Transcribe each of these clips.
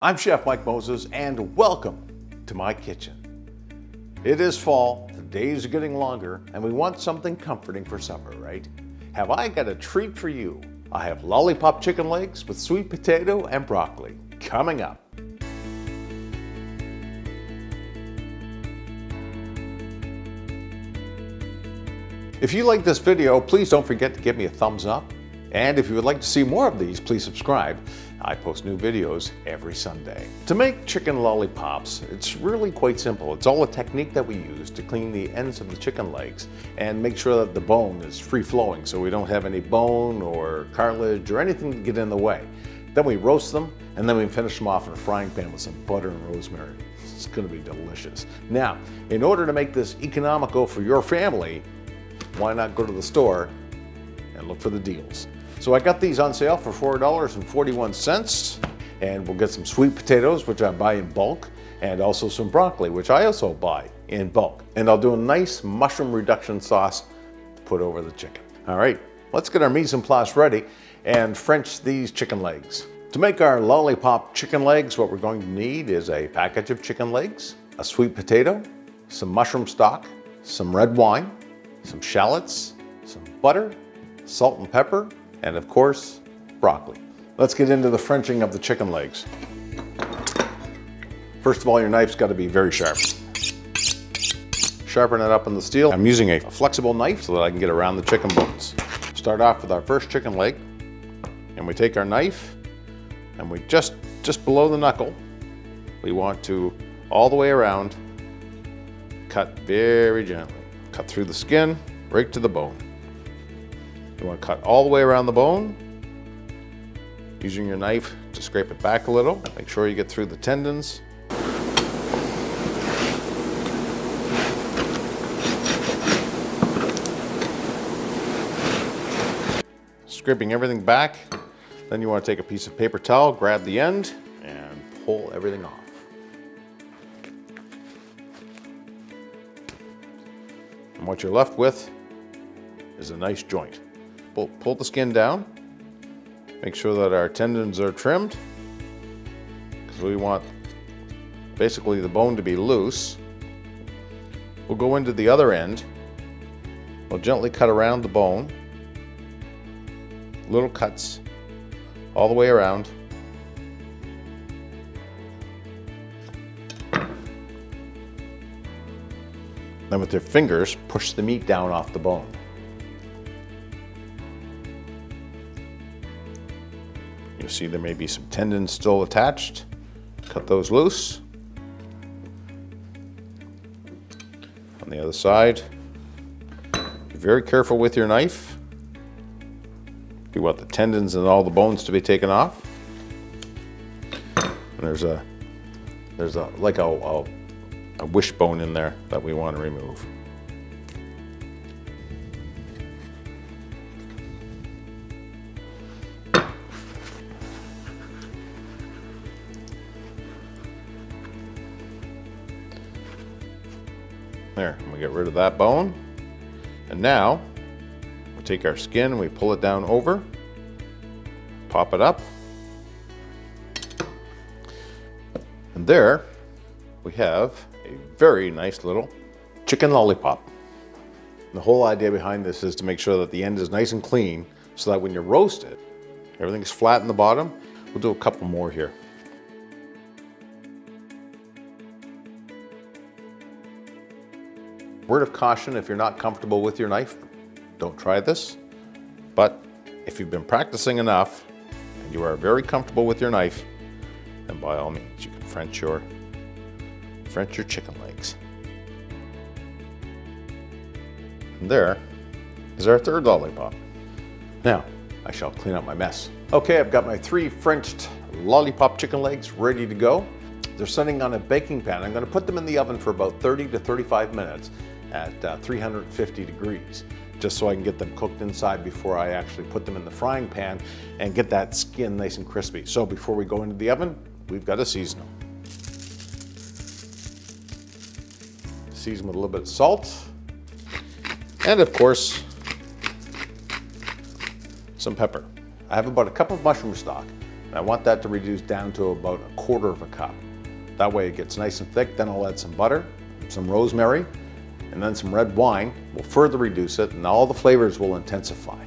I'm Chef Mike Moses, and welcome to my kitchen. It is fall, the days are getting longer, and we want something comforting for supper, right? Have I got a treat for you? I have lollipop chicken legs with sweet potato and broccoli coming up. If you like this video, please don't forget to give me a thumbs up. And if you would like to see more of these, please subscribe. I post new videos every Sunday. To make chicken lollipops, it's really quite simple. It's all a technique that we use to clean the ends of the chicken legs and make sure that the bone is free-flowing so we don't have any bone or cartilage or anything to get in the way. Then we roast them, and then we finish them off in a frying pan with some butter and rosemary. It's gonna be delicious. Now, in order to make this economical for your family, why not go to the store and look for the deals? So I got these on sale for $4.41, and we'll get some sweet potatoes, which I buy in bulk, and also some broccoli, which I also buy in bulk. And I'll do a nice mushroom reduction sauce to put over the chicken. All right, let's get our mise en place ready and French these chicken legs. To make our lollipop chicken legs, what we're going to need is a package of chicken legs, a sweet potato, some mushroom stock, some red wine, some shallots, some butter, salt and pepper, and of course, broccoli. Let's get into the Frenching of the chicken legs. First of all, your knife's got to be very sharp. Sharpen it up on the steel. I'm using a flexible knife so that I can get around the chicken bones. Start off with our first chicken leg, and we take our knife, and we just below the knuckle, we want to, all the way around, cut very gently. Cut through the skin, right to the bone. You want to cut all the way around the bone, using your knife to scrape it back a little. Make sure you get through the tendons. Scraping everything back. Then you want to take a piece of paper towel, grab the end, and pull everything off. And what you're left with is a nice joint. Pull the skin down. Make sure that our tendons are trimmed, because we want basically the bone to be loose. We'll go into the other end. We'll gently cut around the bone. Little cuts all the way around. Then with your fingers, push the meat down off the bone. You'll see there may be some tendons still attached. Cut those loose. On the other side, be very careful with your knife. You want the tendons and all the bones to be taken off. And there's a wishbone in there that we want to remove. There, and we get rid of that bone. And now we take our skin and we pull it down over, pop it up, and there we have a very nice little chicken lollipop. The whole idea behind this is to make sure that the end is nice and clean so that when you roast it, everything's flat in the bottom. We'll do a couple more here. Word of caution, if you're not comfortable with your knife, don't try this. But if you've been practicing enough and you are very comfortable with your knife, then by all means you can French your chicken legs. And there is our third lollipop. Now, I shall clean up my mess. Okay, I've got my 3 Frenched lollipop chicken legs ready to go. They're sitting on a baking pan. I'm going to put them in the oven for about 30 to 35 minutes at 350 degrees, just so I can get them cooked inside before I actually put them in the frying pan and get that skin nice and crispy. So before we go into the oven, we've got to season them. Season with a little bit of salt, and of course, some pepper. I have about a cup of mushroom stock. I want that to reduce down to about 1/4 cup. That way it gets nice and thick. Then I'll add some butter, some rosemary, and then some red wine. Will further reduce it and all the flavors will intensify.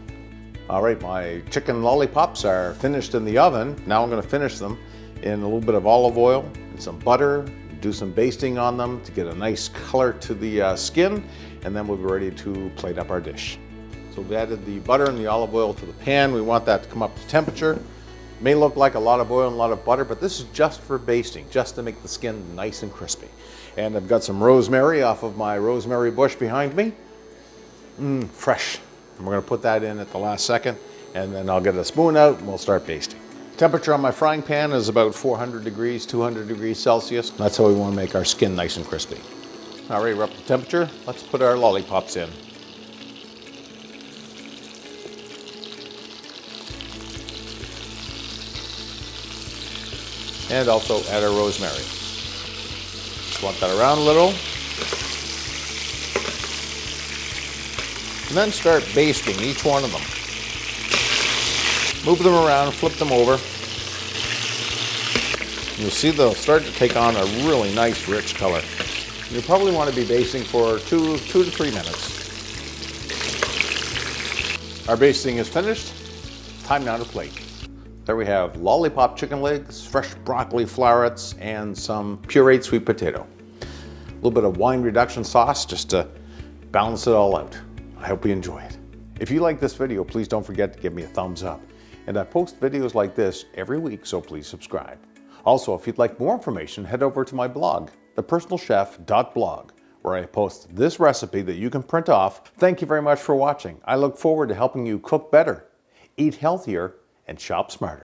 All right, my chicken lollipops are finished in the oven. Now I'm going to finish them in a little bit of olive oil and some butter, do some basting on them to get a nice color to the skin, and then we'll be ready to plate up our dish. So we've added the butter and the olive oil to the pan. We want that to come up to temperature. It may look like a lot of oil and a lot of butter, but this is just for basting, just to make the skin nice and crispy. And I've got some rosemary off of my rosemary bush behind me. Fresh. And we're going to put that in at the last second, and then I'll get a spoon out and we'll start basting. Temperature on my frying pan is about 400 degrees, 200 degrees Celsius. That's how we want to make our skin nice and crispy. All right, we're up to temperature. Let's put our lollipops in. And also add our rosemary. Swap that around a little. And then start basting each one of them. Move them around, flip them over. You'll see they'll start to take on a really nice rich color. You probably want to be basting for 2 to 3 minutes. Our basting is finished. Time now to plate. There we have lollipop chicken legs, fresh broccoli florets, and some pureed sweet potato. A little bit of wine reduction sauce just to balance it all out. I hope you enjoy it. If you like this video, please don't forget to give me a thumbs up. And I post videos like this every week, so please subscribe. Also, if you'd like more information, head over to my blog, thepersonalchef.blog, where I post this recipe that you can print off. Thank you very much for watching. I look forward to helping you cook better, eat healthier, and shop smarter.